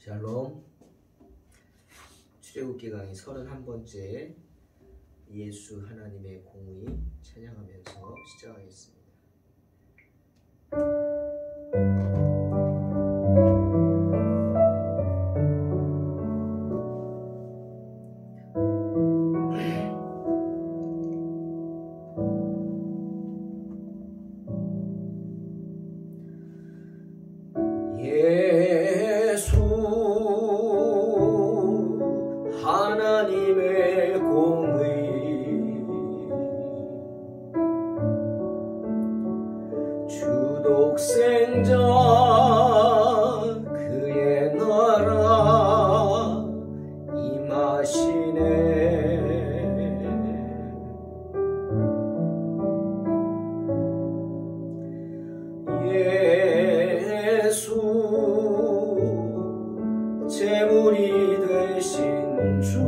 샬롬. 출애굽기 강의 31번째 예수 하나님의 공의 찬양하면서 시작하겠습니다. 하나님의 공의 주독생자 그의 나라 임하시네. 예수 제물이 되신 주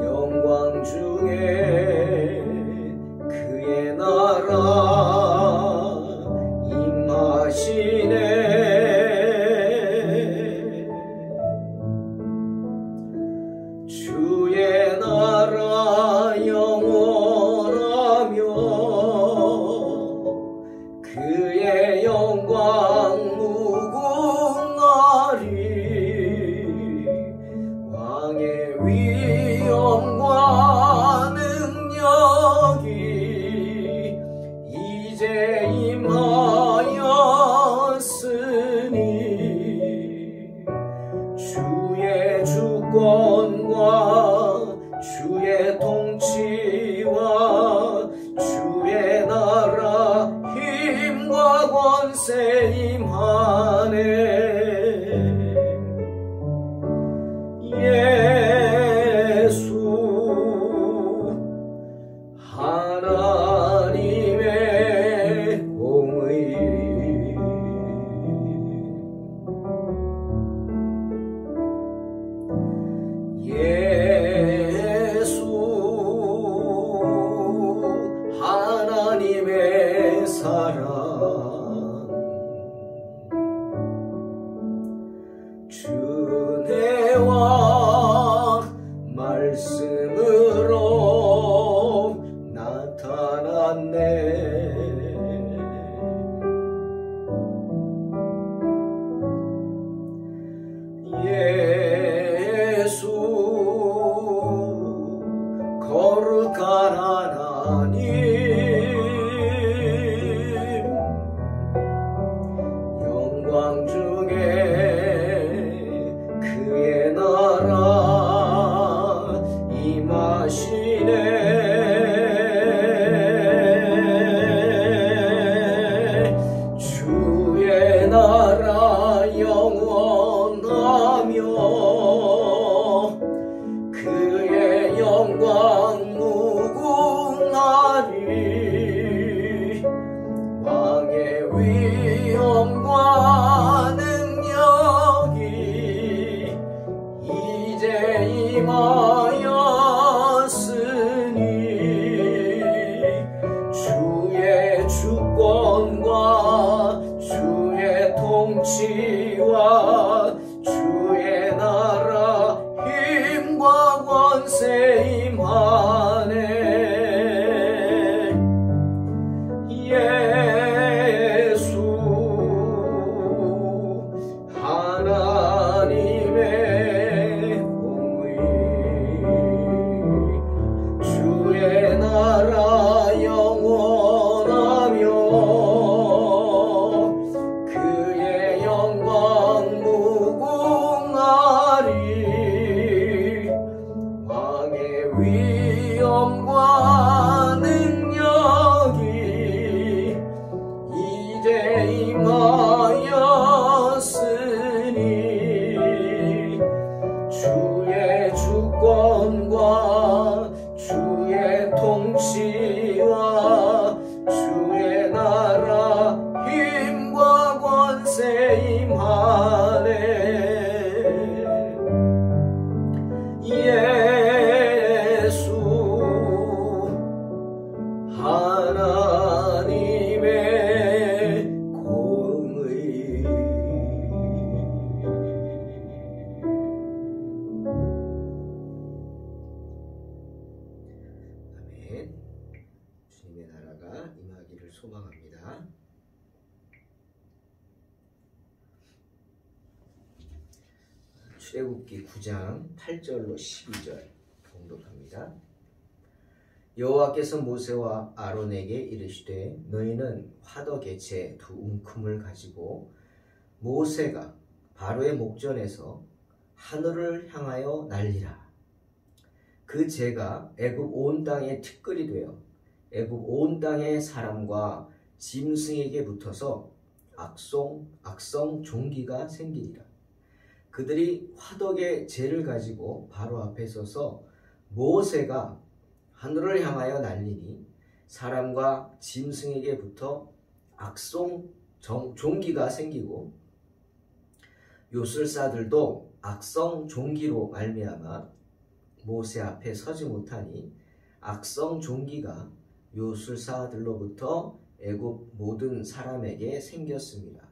영광 중에 그의 나라 임하시네. 주의 나라 영원하며 그의 영광 무궁하리. 왕의 위엄과 능력이 이제 임하였으니 주의 주권과 주의 통치와 주의 나라 힘과 권세 임하네. 예수 하나님의 공의 예수 하나님의 사랑 주내와 말씀으로 나타났네. 예수 거룩한 하나님 영광 중에 그의 나라 임하시네. 주의 나라 영원하며 그의 영광 무궁하리. 왕의 위엄과 능력이 이제 임하였으니 주의 주권과 주의 통치와 주의 나라 힘과 권세 임하네. 예수 하나님의 공의 주의 나라 영원하며 그의 영광 무궁하리. 왕의 위엄과 능력이 이제 임하였으니 주의 주권과 주의 통치와 주의 나라 힘과 권세 임하네. 예수 출애굽기 9장 8절로 12절 봉독합니다. 여호와께서 모세와 아론에게 이르시되 너희는 화덕의 두 움큼을 가지고 모세가 바로의 목전에서 하늘을 향하여 날리라. 그 재가 애굽 온 땅에 티끌이 되어 애굽 온 땅의 사람과 짐승에게 붙어서 악성 종기가 생기리라. 그들이 화덕의 재를 가지고 바로 앞에 서서 모세가 하늘을 향하여 날리니 사람과 짐승에게 붙어 악성 종기가 생기고 요술사들도 악성 종기로 말미암아 모세 앞에 서지 못하니 악성 종기가 요술사들로부터 애굽 모든 사람에게 생겼습니다.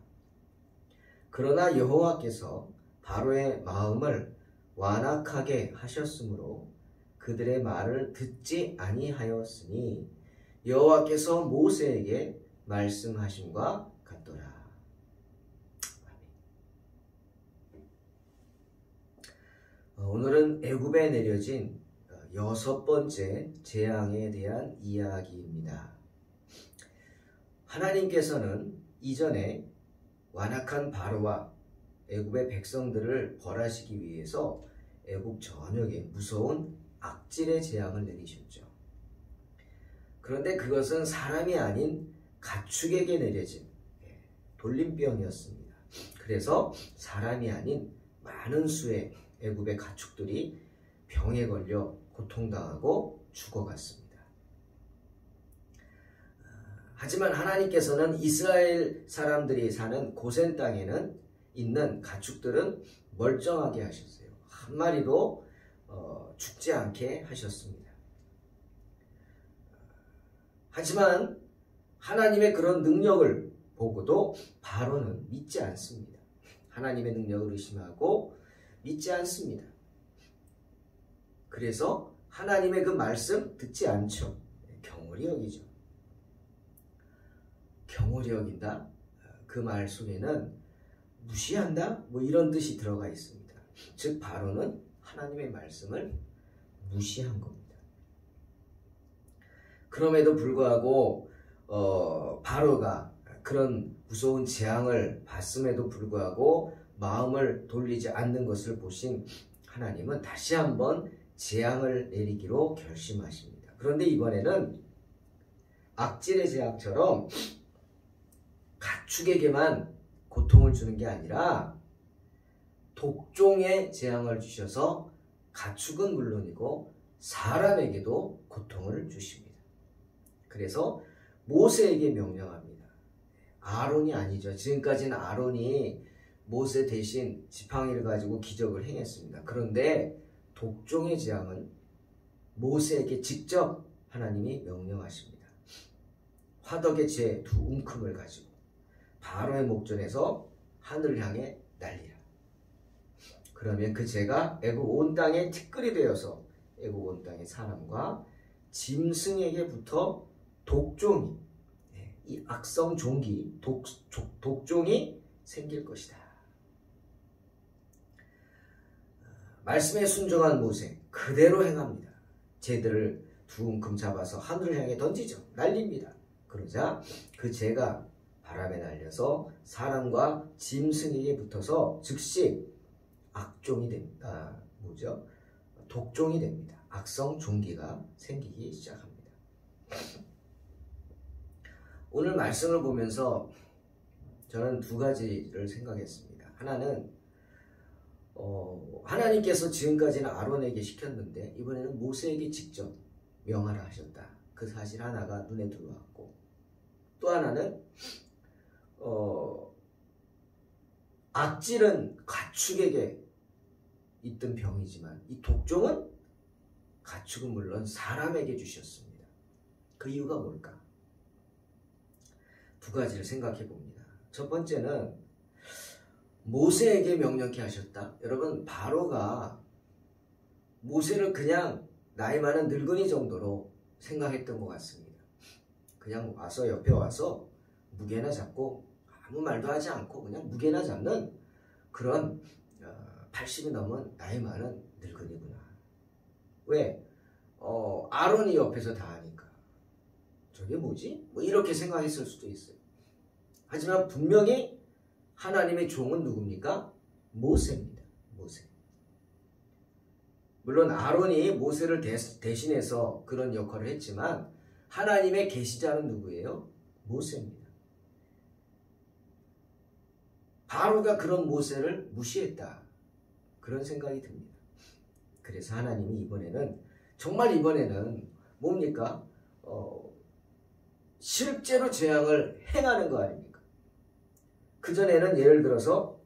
그러나 여호와께서 바로의 마음을 완악하게 하셨으므로 그들의 말을 듣지 아니하였으니 여호와께서 모세에게 말씀하심과 같더라. 오늘은 애굽에 내려진 6번째 재앙에 대한 이야기입니다. 하나님께서는 이전에 완악한 바로와 애굽의 백성들을 벌하시기 위해서 애굽 전역에 무서운 악질의 재앙을 내리셨죠. 그런데 그것은 사람이 아닌 가축에게 내려진 돌림병이었습니다. 그래서 사람이 아닌 많은 수의 애굽의 가축들이 병에 걸려 고통당하고 죽어갔습니다. 하지만 하나님께서는 이스라엘 사람들이 사는 고센 땅에는 있는 가축들은 멀쩡하게 하셨어요. 한 마리도 죽지 않게 하셨습니다. 하지만 하나님의 그런 능력을 보고도 바로는 믿지 않습니다. 하나님의 능력을 의심하고 믿지 않습니다. 그래서 하나님의 그 말씀 듣지 않죠. 경홀히 여기죠. 경홀히 여긴다? 그 말 속에는 무시한다? 뭐 이런 뜻이 들어가 있습니다. 즉 바로는 하나님의 말씀을 무시한 겁니다. 그럼에도 불구하고 바로가 그런 무서운 재앙을 봤음에도 불구하고 마음을 돌리지 않는 것을 보신 하나님은 다시 한번 재앙을 내리기로 결심하십니다. 그런데 이번에는 악질의 재앙처럼 가축에게만 고통을 주는 게 아니라 독종의 재앙을 주셔서 가축은 물론이고 사람에게도 고통을 주십니다. 그래서 모세에게 명령합니다. 아론이 아니죠. 지금까지는 아론이 모세 대신 지팡이를 가지고 기적을 행했습니다. 그런데 독종의 재앙은 모세에게 직접 하나님이 명령하십니다. 화덕의 두 움큼을 가지고 바로의 목전에서 하늘을 향해 날리라. 그러면 그 재가 애굽 온 땅에 티끌이 되어서 애굽 온 땅의 사람과 짐승에게 붙어 독종이, 이 악성 종기, 독종이 생길 것이다. 말씀에 순종한 모세 그대로 행합니다. 재들을 두 움큼 잡아서 하늘을 향해 던지죠. 날립니다. 그러자 그 재가 바람에 날려서 사람과 짐승에게 붙어서 즉시 악종이 됩니다. 독종이 됩니다. 악성 종기가 생기기 시작합니다. 오늘 말씀을 보면서 저는 두 가지를 생각했습니다. 하나는 하나님께서 지금까지는 아론에게 시켰는데 이번에는 모세에게 직접 명하라 하셨다. 그 사실 하나가 눈에 들어왔고, 또 하나는 악질은 가축에게 있던 병이지만 이 독종은 가축은 물론 사람에게 주셨습니다. 그 이유가 뭘까? 두 가지를 생각해 봅니다. 첫 번째는 모세에게 명령케 하셨다. 여러분, 바로가 모세를 그냥 나이 많은 늙은이 정도로 생각했던 것 같습니다. 그냥 와서 옆에 와서 무게나 잡고 아무 말도 하지 않고 그냥 무게나 잡는 그런 80이 넘은 나이 많은 늙은이구나. 왜? 아론이 옆에서 다 하니까. 저게 뭐지? 뭐 이렇게 생각했을 수도 있어요. 하지만 분명히 하나님의 종은 누굽니까? 모세입니다. 모세. 물론 아론이 모세를 대신해서 그런 역할을 했지만 하나님의 계시자는 누구예요? 모세입니다. 바로가 그런 모세를 무시했다. 그런 생각이 듭니다. 그래서 하나님이 정말 이번에는 뭡니까? 실제로 재앙을 행하는 거 아닙니까? 그전에는 예를 들어서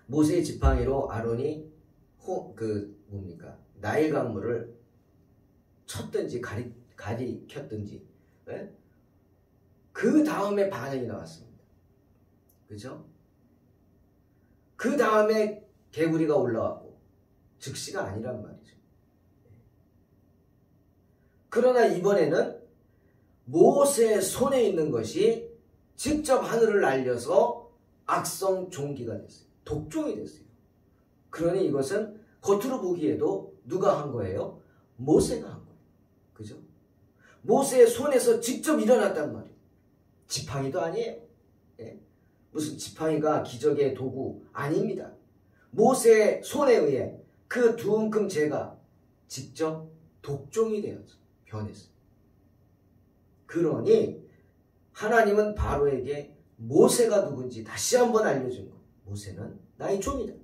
모세의 지팡이로 아론이 나일 강물을 쳤든지 가리켰든지, 네? 그 다음에 반응이 나왔습니다. 그죠? 그 다음에 개구리가 올라왔고 즉시가 아니란 말이죠. 그러나 이번에는 모세의 손에 있는 것이 직접 하늘을 날려서 악성 종기가 됐어요. 독종이 됐어요. 그러니 이것은 겉으로 보기에도 누가 한 거예요? 모세가 한 거예요. 그죠? 모세의 손에서 직접 일어났단 말이에요. 지팡이도 아니에요. 예? 무슨 지팡이가 기적의 도구 아닙니다. 모세의 손에 의해 그 두 움큼 재가 직접 독종이 되어서 변했어요. 그러니 하나님은 바로에게 모세가 누군지 다시 한번 알려준 거예요. 모세는 나의 종이다.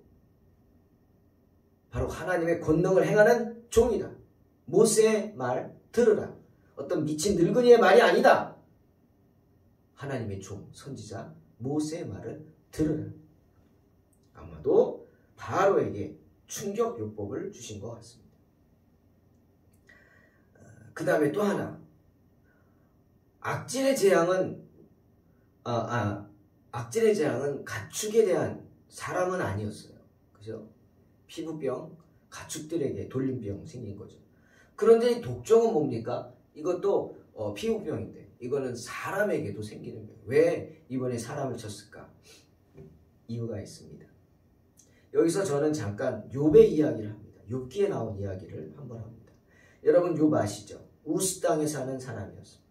바로 하나님의 권능을 행하는 종이다. 모세의 말 들으라. 어떤 미친 늙은이의 말이 아니다. 하나님의 종, 선지자 모세의 말을 들으라. 아마도 바로에게 충격요법을 주신 것 같습니다. 그 다음에 또 하나, 악질의 재앙은 가축에 대한 사람은 아니었어요. 그죠? 피부병, 가축들에게 돌림병 생긴 거죠. 그런데 이 독종은 뭡니까? 이것도 피부병인데 이거는 사람에게도 생기는 병. 왜 이번에 사람을 쳤을까? 이유가 있습니다. 여기서 저는 잠깐 욥의 이야기를 합니다. 욥기에 나온 이야기를 한번 합니다. 여러분 욥 아시죠? 우스 땅에 사는 사람이었습니다.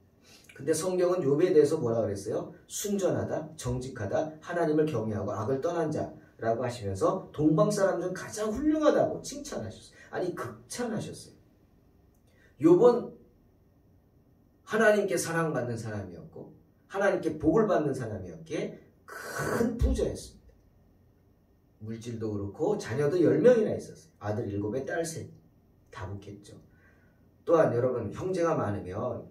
근데 성경은 욥에 대해서 뭐라 그랬어요? 순전하다, 정직하다, 하나님을 경외하고 악을 떠난 자라고 하시면서 동방 사람 중 가장 훌륭하다고 칭찬하셨어요. 아니 극찬하셨어요. 욥은 하나님께 사랑받는 사람이었고 하나님께 복을 받는 사람이었기에 큰 부자였습니다. 물질도 그렇고 자녀도 10명이나 있었어요. 아들 7에 딸 3. 다복했죠. 또한 여러분 형제가 많으면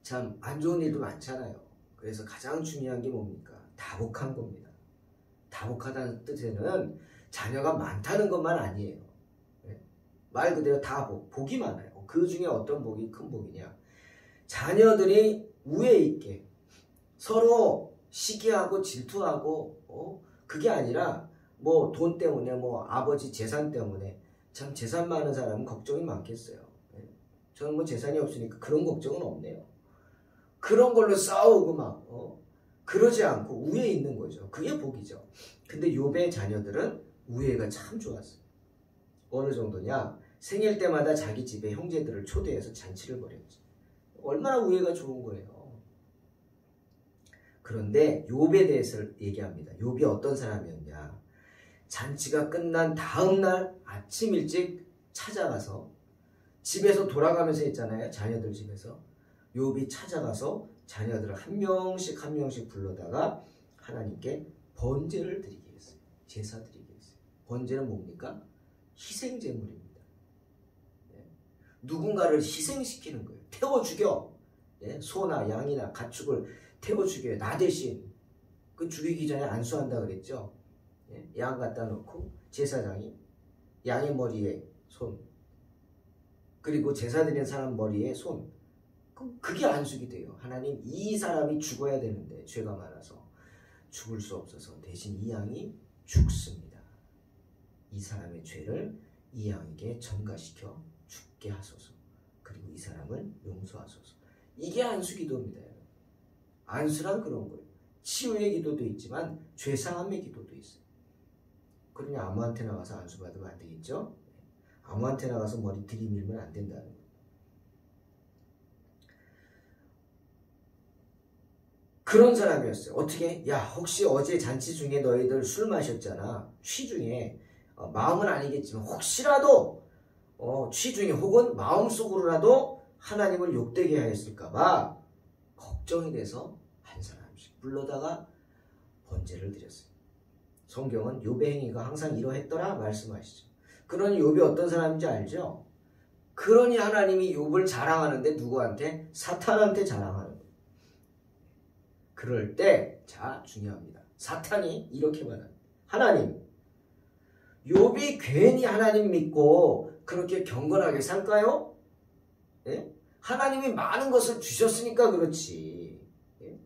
참 안 좋은 일도 많잖아요. 그래서 가장 중요한 게 뭡니까? 다복한 겁니다. 다복하다는 뜻에는 자녀가 많다는 것만 아니에요. 말 그대로 다복, 복이 많아요. 그 중에 어떤 복이 큰 복이냐? 자녀들이 우애 있게 서로 시기하고 질투하고 그게 아니라 뭐 돈 때문에 뭐 아버지 재산 때문에 참 재산 많은 사람은 걱정이 많겠어요. 저는 뭐 재산이 없으니까 그런 걱정은 없네요. 그런 걸로 싸우고 막 그러지 않고 우애 있는 거죠. 그게 복이죠. 근데 욥의 자녀들은 우애가 참 좋았어요. 어느 정도냐? 생일 때마다 자기 집에 형제들을 초대해서 잔치를 벌였지. 얼마나 우애가 좋은 거예요. 그런데 욥에 대해서 얘기합니다. 욥이 어떤 사람이었냐? 잔치가 끝난 다음 날 아침 일찍 찾아가서 집에서 돌아가면서 했잖아요. 자녀들 집에서. 욥이 찾아가서 자녀들을 한 명씩 한 명씩 불러다가 하나님께 번제를 드리게 했어요. 제사 드리게 했어요. 번제는 뭡니까? 희생제물입니다. 누군가를 희생시키는 거예요. 태워 죽여. 소나 양이나 가축을 태워 죽여요. 나 대신. 그 죽이기 전에 안수한다 그랬죠. 양 갖다 놓고 제사장이 양의 머리에 손, 그리고 제사 드리는 사람 머리에 손. 그럼 그게 안수기 돼요. 하나님, 이 사람이 죽어야 되는데 죄가 많아서 죽을 수 없어서 대신 이 양이 죽습니다. 이 사람의 죄를 이 양에게 전가시켜 죽게 하소서. 그리고 이 사람을 용서하소서. 이게 안수기도입니다. 안수란 그런 거예요. 치유의 기도도 있지만 죄사함의 기도도 있어요. 그러니 아무한테나 가서 안수받으면 안 되겠죠? 아무한테나 가서 머리 들이밀면 안 된다는 거예요. 그런 사람이었어요. 어떻게? 야, 혹시 어제 잔치 중에 너희들 술 마셨잖아. 취 중에 마음은 아니겠지만 혹시라도 취 중에 혹은 마음속으로라도 하나님을 욕되게 하였을까봐 걱정이 돼서 한 사람씩 불러다가 번제를 드렸어요. 성경은 욥의 행위가 항상 이러했더라 말씀하시죠. 그러니 욥이 어떤 사람인지 알죠? 그러니 하나님이 욥을 자랑하는데 누구한테? 사탄한테 자랑하는 거예요. 그럴 때, 자, 중요합니다. 사탄이 이렇게 말합니다. 하나님, 욥이 괜히 하나님 믿고 그렇게 경건하게 살까요? 예? 하나님이 많은 것을 주셨으니까 그렇지. 예?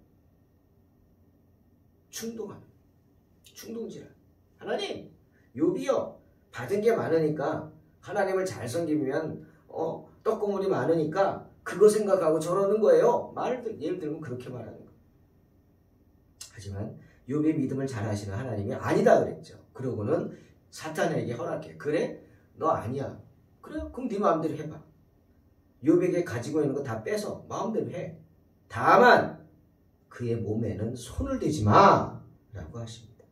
충동하는, 충동질환. 하나님, 욥이요, 받은 게 많으니까 하나님을 잘 섬기면 떡고물이 많으니까 그거 생각하고 저러는 거예요. 예를 들면 그렇게 말하는 거예요. 하지만 욥의 믿음을 잘 아시는 하나님이 아니다 그랬죠. 그러고는 사탄에게 허락해. 그래? 너 아니야. 그래? 그럼 네 마음대로 해봐. 욥에게 가지고 있는 거 다 빼서 마음대로 해. 다만 그의 몸에는 손을 대지 마 라고 하십니다.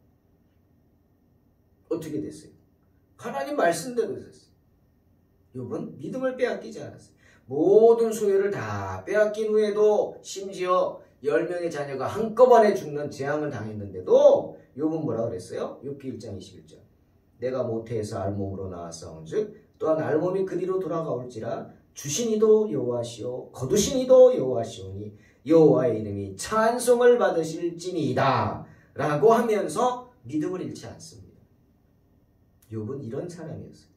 어떻게 됐어요? 하나님 말씀대로 됐어요. 욥은 믿음을 빼앗기지 않았어요. 모든 소유를 다 빼앗긴 후에도 심지어 10명의 자녀가 한꺼번에 죽는 재앙을 당했는데도 욥은 뭐라 그랬어요? 욥기 1장 21절. 내가 모태에서 알몸으로 나왔사온즉 또한 알몸이 그리로 돌아가올지라 주신 이도 여호와시오 거두신 이도 여호와시오니 여호와의 이름이 찬송을 받으실지니이다 라고 하면서 믿음을 잃지 않습니다. 욥은 이런 사람이었어요.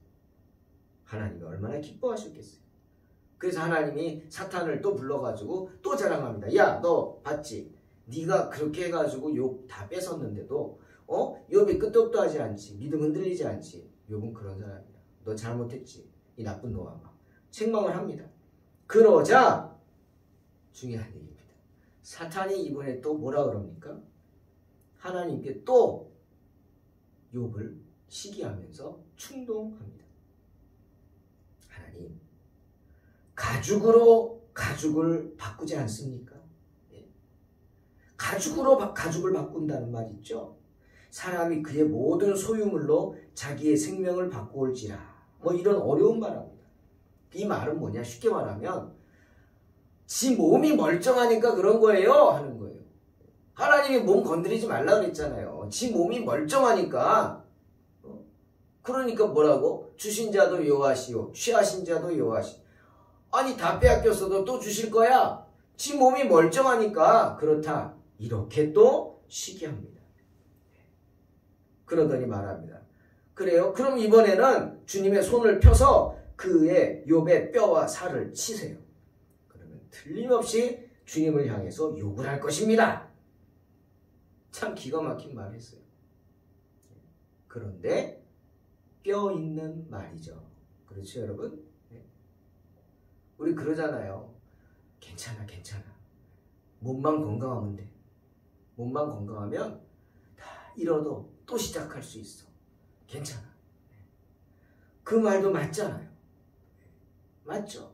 하나님이 얼마나 기뻐하셨겠어요. 그래서 하나님이 사탄을 또 불러가지고 또 자랑합니다. 야, 너 봤지? 네가 그렇게 해가지고 욥 다 뺏었는데도 욥이 끄떡도 하지 않지. 믿음 흔들리지 않지. 욥은 그런 사람이야. 너 잘못했지. 이 나쁜 놈아. 책망을 합니다. 그러자 중요한 얘기입니다. 사탄이 이번에 또 뭐라 그럽니까? 하나님께 또 욥을 시기하면서 충동합니다. 하나님, 가죽으로 가죽을 바꾸지 않습니까? 가죽으로 가죽을 바꾼다는 말 있죠? 사람이 그의 모든 소유물로 자기의 생명을 바꾸올지라. 뭐 이런 어려운 말합니다. 이 말은 뭐냐? 쉽게 말하면 지 몸이 멀쩡하니까 그런 거예요 하는 거예요. 하나님이 몸 건드리지 말라 그랬잖아요. 지 몸이 멀쩡하니까. 그러니까 뭐라고? 주신 자도 여호와시오 취하신 자도 여호와시오. 아니 다 빼앗겼어도 또 주실 거야. 지 몸이 멀쩡하니까 그렇다. 이렇게 또 시기합니다. 그러더니 말합니다. 그래요? 그럼 이번에는 주님의 손을 펴서 그의 욥의 뼈와 살을 치세요. 그러면 틀림없이 주님을 향해서 욕을 할 것입니다. 참 기가 막힌 말을 했어요. 그런데 뼈 있는 말이죠. 그렇죠 여러분? 우리 그러잖아요. 괜찮아 괜찮아. 몸만 건강하면 돼. 몸만 건강하면 다 잃어도 또 시작할 수 있어. 괜찮아. 그 말도 맞잖아요. 맞죠?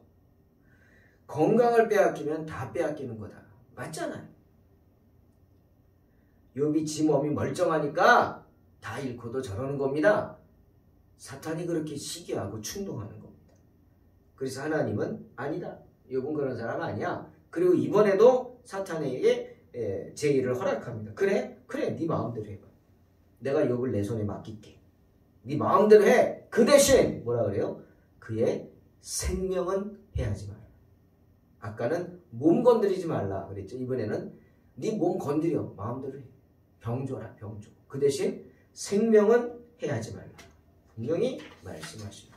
건강을 빼앗기면 다 빼앗기는 거다. 맞잖아요. 욥이 지 몸이 멀쩡하니까 다 잃고도 저러는 겁니다. 사탄이 그렇게 시기하고 충동하는 겁니다. 그래서 하나님은 아니다. 욥은 그런 사람 아니야. 그리고 이번에도 사탄에게 제의를 허락합니다. 그래 네 마음대로 해봐. 내가 욥을 내 손에 맡길게. 네 마음대로 해. 그 대신 뭐라 그래요? 그의 생명은 해하지 마라. 아까는 몸 건드리지 말라 그랬죠. 이번에는 네 몸 건드려. 마음대로 해. 병줘라 병줘. 그 대신 생명은 해하지 말라. 분명히 말씀하십니다.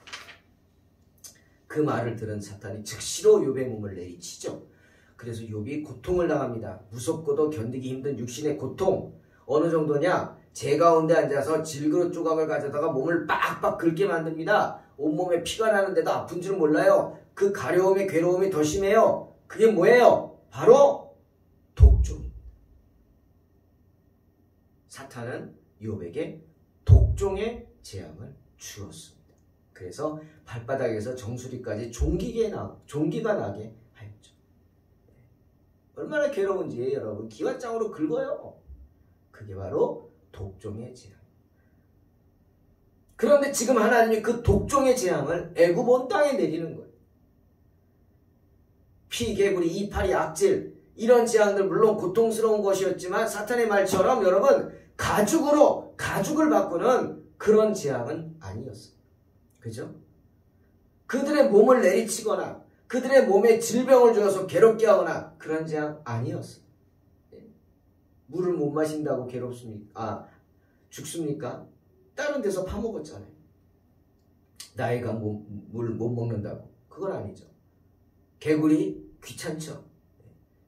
그 말을 들은 사탄이 즉시로 욥의 몸을 내리치죠. 그래서 욥이 고통을 당합니다. 무섭고도 견디기 힘든 육신의 고통. 어느 정도냐? 제 가운데 앉아서 질그릇 조각을 가져다가 몸을 빡빡 긁게 만듭니다. 온몸에 피가 나는데도 아픈 줄 몰라요. 그 가려움의 괴로움이 더 심해요. 그게 뭐예요? 바로 독종입니다. 사탄은 욥에게 독종을 독종의 재앙을 주었습니다. 그래서 발바닥에서 정수리까지 종기가 나게 하였죠. 얼마나 괴로운지 여러분 기왓장으로 긁어요. 그게 바로 독종의 재앙. 그런데 지금 하나님이 그 독종의 재앙을 애굽 온 땅에 내리는 거예요. 피, 개구리, 이파리, 악질 이런 재앙들 물론 고통스러운 것이었지만 사탄의 말처럼 여러분 가죽을 바꾸는 그런 재앙은 아니었어요. 그죠? 그들의 몸을 내리치거나 그들의 몸에 질병을 주어서 괴롭게 하거나 그런 재앙 아니었어요. 물을 못 마신다고 괴롭습니까? 죽습니까? 다른 데서 파먹었잖아요. 나이가 물 못 먹는다고. 그건 아니죠. 개구리 귀찮죠.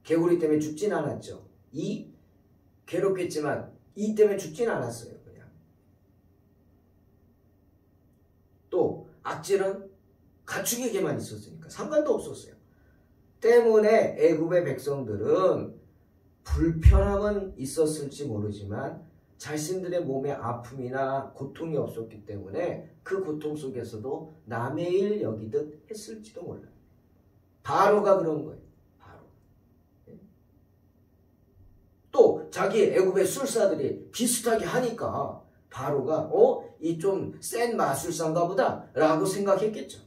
개구리 때문에 죽진 않았죠. 이 괴롭겠지만 이 때문에 죽진 않았어요. 그냥. 또 악질은 가축에게만 있었으니까 상관도 없었어요. 때문에 애굽의 백성들은 불편함은 있었을지 모르지만 자신들의 몸에 아픔이나 고통이 없었기 때문에 그 고통 속에서도 남의 일 여기듯 했을지도 몰라요. 바로가 그런 거예요. 바로. 또 자기 애굽의 술사들이 비슷하게 하니까 바로가 이 좀 센 마술사인가 보다 라고 생각했겠죠.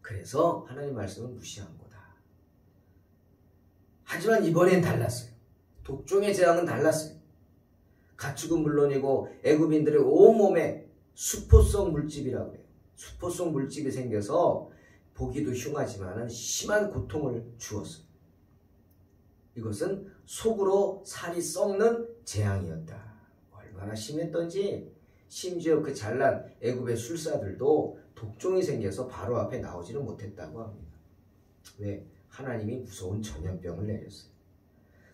그래서 하나님 말씀은 무시한 거다. 하지만 이번엔 달랐어요. 독종의 재앙은 달랐어요. 가축은 물론이고 애굽인들의 온몸에 수포성 물집이라고 해요. 수포성 물집이 생겨서 보기도 흉하지만 심한 고통을 주었어요. 이것은 속으로 살이 썩는 재앙이었다. 얼마나 심했던지 심지어 그 잘난 애굽의 술사들도 독종이 생겨서 바로 앞에 나오지는 못했다고 합니다. 왜? 하나님이 무서운 전염병을 내렸어요.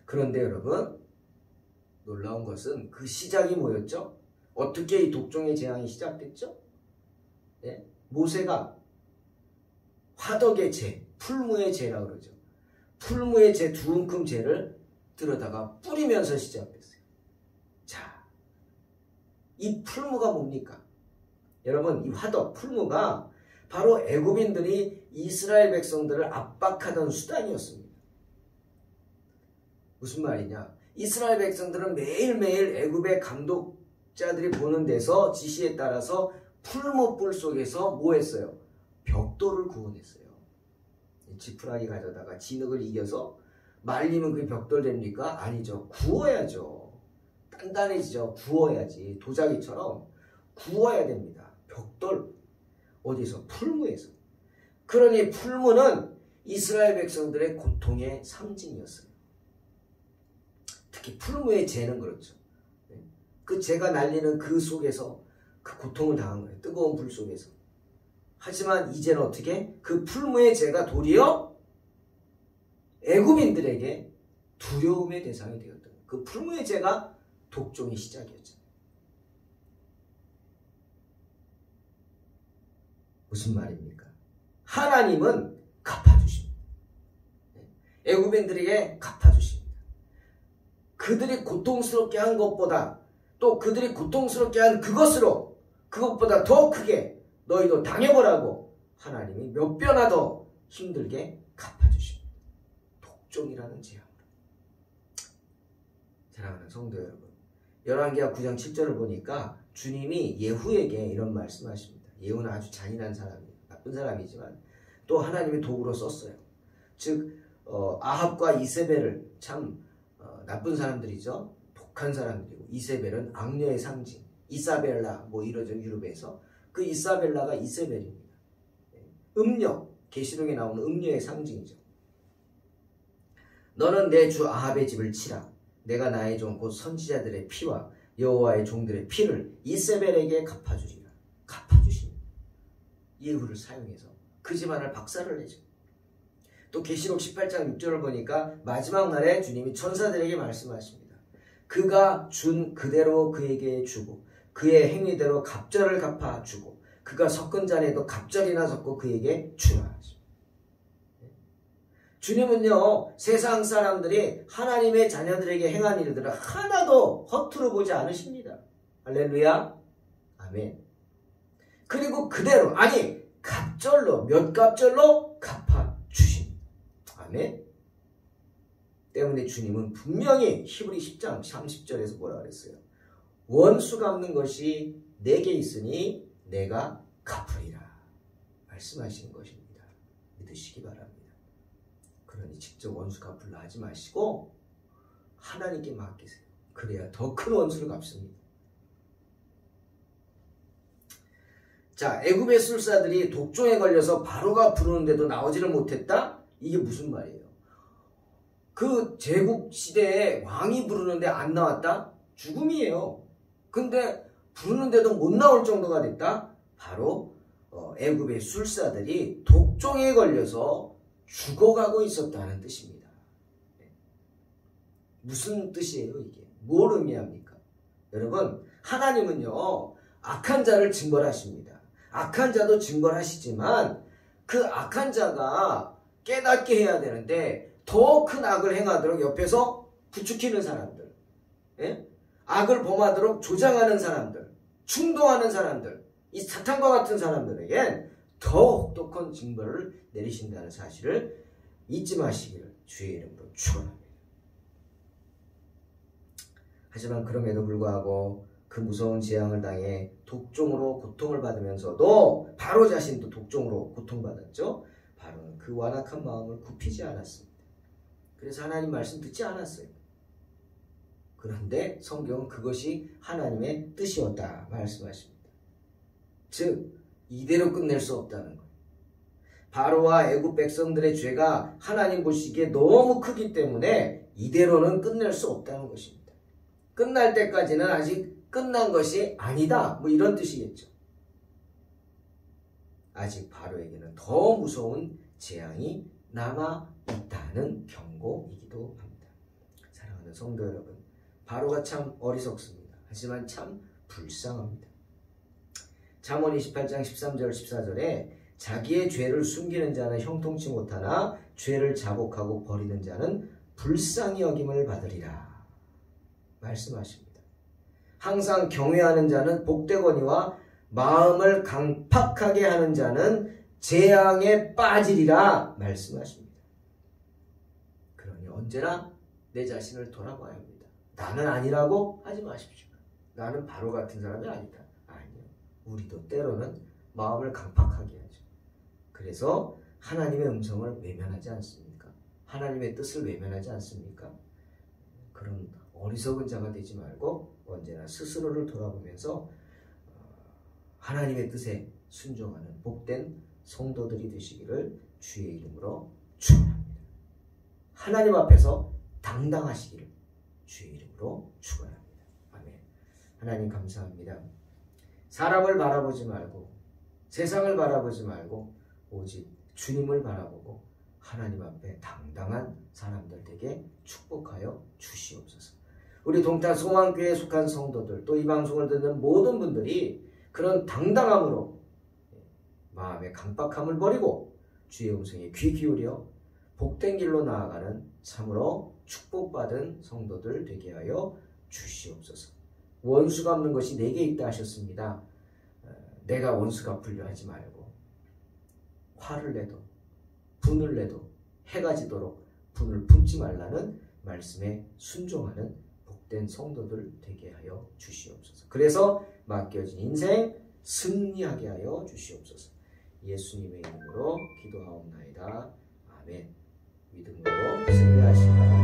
그런데 여러분 놀라운 것은 그 시작이 뭐였죠? 어떻게 이 독종의 재앙이 시작됐죠? 네? 모세가 화덕의 재, 풀무의 재라고 그러죠. 풀무의 재 두 움큼 재를 들어다가 뿌리면서 시작됐어요. 자, 이 풀무가 뭡니까? 여러분 이 화덕, 풀무가 바로 애굽인들이 이스라엘 백성들을 압박하던 수단이었습니다. 무슨 말이냐? 이스라엘 백성들은 매일매일 애굽의 감독자들이 보는 데서 지시에 따라서 풀무불 속에서 뭐 했어요? 벽돌을 구워냈어요. 지푸라기 가져다가 진흙을 이겨서 말리면 그게 벽돌 됩니까? 아니죠. 구워야죠. 단단해지죠. 구워야지. 도자기처럼 구워야 됩니다. 벽돌. 어디서? 풀무에서. 그러니 풀무는 이스라엘 백성들의 고통의 상징이었어요. 특히 풀무의 재는 그렇죠. 그 재가 날리는 그 속에서 그 고통을 당한 거예요. 뜨거운 불 속에서. 하지만 이제는 어떻게? 그 풀무의 재가 도리어 애굽인들에게 두려움의 대상이 되었던 거예요. 그 풀무의 재가 독종의 시작이었죠. 무슨 말입니까? 하나님은 갚아주십니다. 애굽인들에게 갚아주십니다. 그들이 고통스럽게 한 것보다 또 그들이 고통스럽게 한 그것보다 더 크게 너희도 당해보라고 하나님이 몇 배나 더 힘들게 갚아주십니다. 독종이라는 재앙으로. 사랑하는 성도 여러분, 열왕기하 9장 7절을 보니까 주님이 예후에게 이런 말씀하십니다. 예후는 아주 잔인한 사람이에요. 나쁜 사람이지만 또 하나님이 도구로 썼어요. 즉 아합과 이세벨을 참 나쁜 사람들이죠. 독한 사람들이고 이세벨은 악녀의 상징. 이사벨라 뭐 이러죠. 유럽에서. 그 이사벨라가 이세벨입니다. 음녀, 계시록에 나오는 음녀의 상징이죠. 너는 내 주 아합의 집을 치라. 내가 나의 종 곧 선지자들의 피와 여호와의 종들의 피를 이세벨에게 갚아주리라. 갚아주십니다. 예후를 사용해서 그 집안을 박살을 내죠. 또 계시록 18장 6절을 보니까 마지막 날에 주님이 천사들에게 말씀하십니다. 그가 준 그대로 그에게 주고 그의 행위대로 갑절을 갚아주고 그가 섞은 잔에도 갑절이나 섞고 그에게 주라. 주님은요, 세상 사람들이 하나님의 자녀들에게 행한 일들을 하나도 허투루 보지 않으십니다. 할렐루야. 아멘. 그리고 그대로 아니 갑절로 몇 갑절로 갚아주십니다. 아멘. 때문에 주님은 분명히 히브리 10장 30절에서 뭐라 그랬어요? 원수 갚는 것이 내게 있으니 내가 갚으리라 말씀하시는 것입니다. 믿으시기 바랍니다. 그러니 직접 원수 갚으려 하지 마시고 하나님께 맡기세요. 그래야 더 큰 원수를 갚습니다. 자, 애굽의 술사들이 독종에 걸려서 바로가 부르는데도 나오지를 못했다? 이게 무슨 말이에요? 그 제국 시대에 왕이 부르는데 안 나왔다? 죽음이에요. 근데 부르는데도 못 나올 정도가 됐다? 바로 애굽의 술사들이 독종에 걸려서 죽어가고 있었다는 뜻입니다. 무슨 뜻이에요 이게? 뭘 의미합니까? 여러분, 하나님은요 악한 자를 징벌하십니다. 악한 자도 징벌하시지만 그 악한 자가 깨닫게 해야 되는데 더 큰 악을 행하도록 옆에서 부추기는 사람들, 예? 악을 범하도록 조장하는 사람들, 충동하는 사람들, 이 사탄과 같은 사람들에겐 더 혹독한 징벌을 내리신다는 사실을 잊지 마시기를 주의 이름으로 축원합니다. 하지만 그럼에도 불구하고 그 무서운 재앙을 당해 독종으로 고통을 받으면서도 바로 자신도 독종으로 고통받았죠. 바로는 그 완악한 마음을 굽히지 않았습니다. 그래서 하나님 말씀 듣지 않았어요. 그런데 성경은 그것이 하나님의 뜻이었다 말씀하십니다. 즉 이대로 끝낼 수 없다는 거예요. 바로와 애굽 백성들의 죄가 하나님 보시기에 너무 크기 때문에 이대로는 끝낼 수 없다는 것입니다. 끝날 때까지는 아직 끝난 것이 아니다. 뭐 이런 뜻이겠죠. 아직 바로에게는 더 무서운 재앙이 남아있다는 경고이기도 합니다. 사랑하는 성도 여러분, 바로가 참 어리석습니다. 하지만 참 불쌍합니다. 잠언 28장 13절 14절에 자기의 죄를 숨기는 자는 형통치 못하나 죄를 자복하고 버리는 자는 불쌍히 여김을 받으리라 말씀하십니다. 항상 경외하는 자는 복되거니와 마음을 강팍하게 하는 자는 재앙에 빠지리라 말씀하십니다. 그러니 언제나 내 자신을 돌아봐야 합니다. 나는 아니라고 하지 마십시오. 나는 바로 같은 사람이 아니다. 아니요. 우리도 때로는 마음을 강팍하게 하죠. 그래서 하나님의 음성을 외면하지 않습니까? 하나님의 뜻을 외면하지 않습니까? 그런 어리석은 자가 되지 말고 언제나 스스로를 돌아보면서 하나님의 뜻에 순종하는 복된 성도들이 되시기를 주의 이름으로 축원합니다. 하나님 앞에서 당당하시기를 주의 이름으로 축원합니다. 아멘. 하나님 감사합니다. 사람을 바라보지 말고 세상을 바라보지 말고 오직 주님을 바라보고 하나님 앞에 당당한 사람들 되게 축복하여 주시옵소서. 우리 동탄 소망교회에 속한 성도들 또 이 방송을 듣는 모든 분들이 그런 당당함으로 마음의 강박함을 버리고 주의 음성에 귀 기울여 복된 길로 나아가는 참으로 축복받은 성도들 되게 하여 주시옵소서. 원수 갚는 것이 내게 있다 하셨습니다. 내가 원수 갚으려 하지 말고 화를 내도 분을 내도 해가 지도록 분을 품지 말라는 말씀에 순종하는 복된 성도들 되게 하여 주시옵소서. 그래서 맡겨진 인생 승리하게 하여 주시옵소서. 예수님의 이름으로 기도하옵나이다. 아멘. 믿음으로 승리하시기 바랍니다.